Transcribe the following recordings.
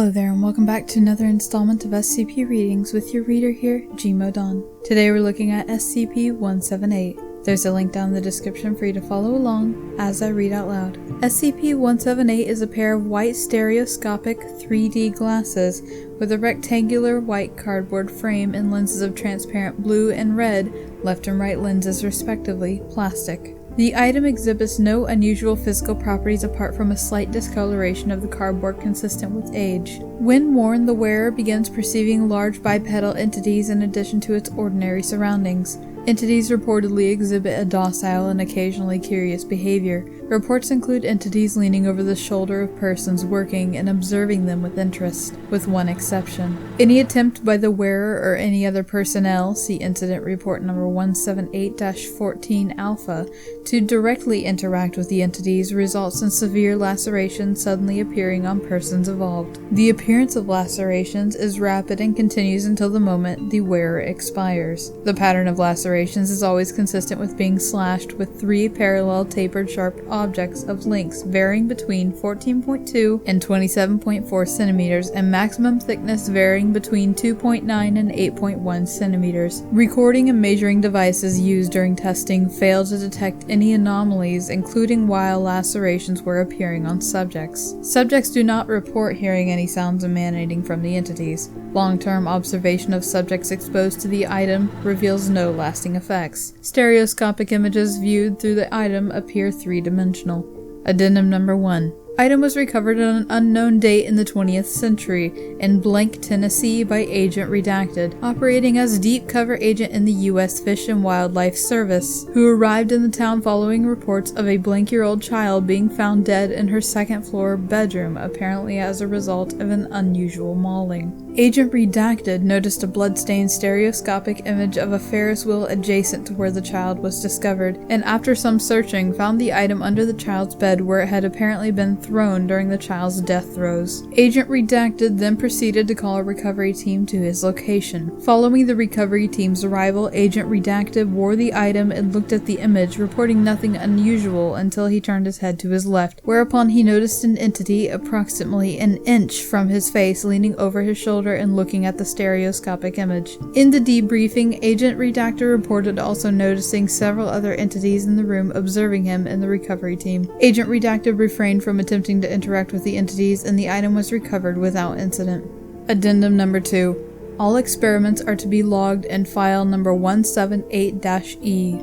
Hello there and welcome back to another installment of SCP Readings with your reader here, Gmodon. Today we're looking at SCP-178. There's a link down in the description for you to follow along as I read out loud. SCP-178 is a pair of white stereoscopic 3D glasses with a rectangular white cardboard frame and lenses of transparent blue and red, left and right lenses respectively, plastic. The item exhibits no unusual physical properties apart from a slight discoloration of the cardboard consistent with age. When worn, the wearer begins perceiving large bipedal entities in addition to its ordinary surroundings. Entities reportedly exhibit a docile and occasionally curious behavior. Reports include entities leaning over the shoulder of persons working and observing them with interest, with one exception. Any attempt by the wearer or any other personnel, see Incident Report number 178-14 Alpha, to directly interact with the entities results in severe lacerations suddenly appearing on persons involved. The appearance of lacerations is rapid and continues until the moment the wearer expires. The pattern of lacerations is always consistent with being slashed with 3 parallel tapered sharp objects of lengths varying between 14.2 and 27.4 centimeters and maximum thickness varying between 2.9 and 8.1 centimeters. Recording and measuring devices used during testing failed to detect any anomalies, including while lacerations were appearing on subjects. Subjects do not report hearing any sounds emanating from the entities. Long-term observation of subjects exposed to the item reveals no lasting effects. Stereoscopic images viewed through the item appear three-dimensional. Addendum number 1. Item was recovered on an unknown date in the 20th century in Blank, Tennessee by Agent Redacted, operating as deep cover agent in the U.S. Fish and Wildlife Service, who arrived in the town following reports of a blank-year-old child being found dead in her second-floor bedroom, apparently as a result of an unusual mauling. Agent Redacted noticed a blood-stained stereoscopic image of a Ferris wheel adjacent to where the child was discovered, and after some searching, found the item under the child's bed where it had apparently been thrown during the child's death throes. Agent Redacted then proceeded to call a recovery team to his location. Following the recovery team's arrival, Agent Redacted wore the item and looked at the image, reporting nothing unusual until he turned his head to his left, whereupon he noticed an entity approximately an inch from his face leaning over his shoulder and looking at the stereoscopic image. In the debriefing, Agent Redacted reported also noticing several other entities in the room observing him and the recovery team. Agent Redacted refrained from attempting to interact with the entities, and the item was recovered without incident. Addendum number 2. All experiments are to be logged in file number 178-E.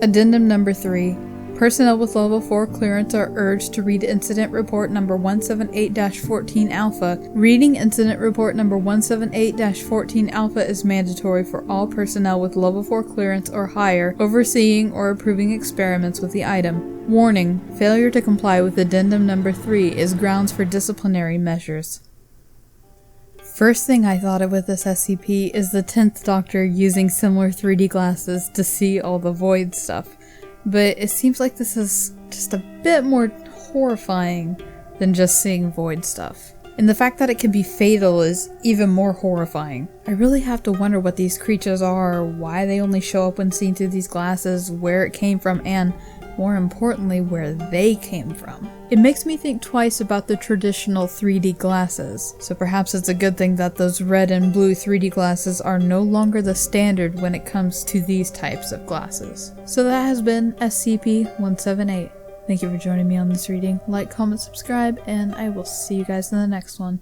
Addendum number 3. Personnel with level 4 clearance are urged to read Incident Report number 178-14 Alpha. Reading Incident Report number 178-14 Alpha is mandatory for all personnel with level 4 clearance or higher, overseeing or approving experiments with the item. Warning: failure to comply with Addendum number 3 is grounds for disciplinary measures. First thing I thought of with this SCP is the 10th Doctor using similar 3D glasses to see all the void stuff. But it seems like this is just a bit more horrifying than just seeing void stuff. And the fact that it can be fatal is even more horrifying. I really have to wonder what these creatures are, why they only show up when seen through these glasses, where it came from, and more importantly, where they came from. It makes me think twice about the traditional 3D glasses, so perhaps it's a good thing that those red and blue 3D glasses are no longer the standard when it comes to these types of glasses. So that has been SCP-178. Thank you for joining me on this reading. Like, comment, subscribe, and I will see you guys in the next one.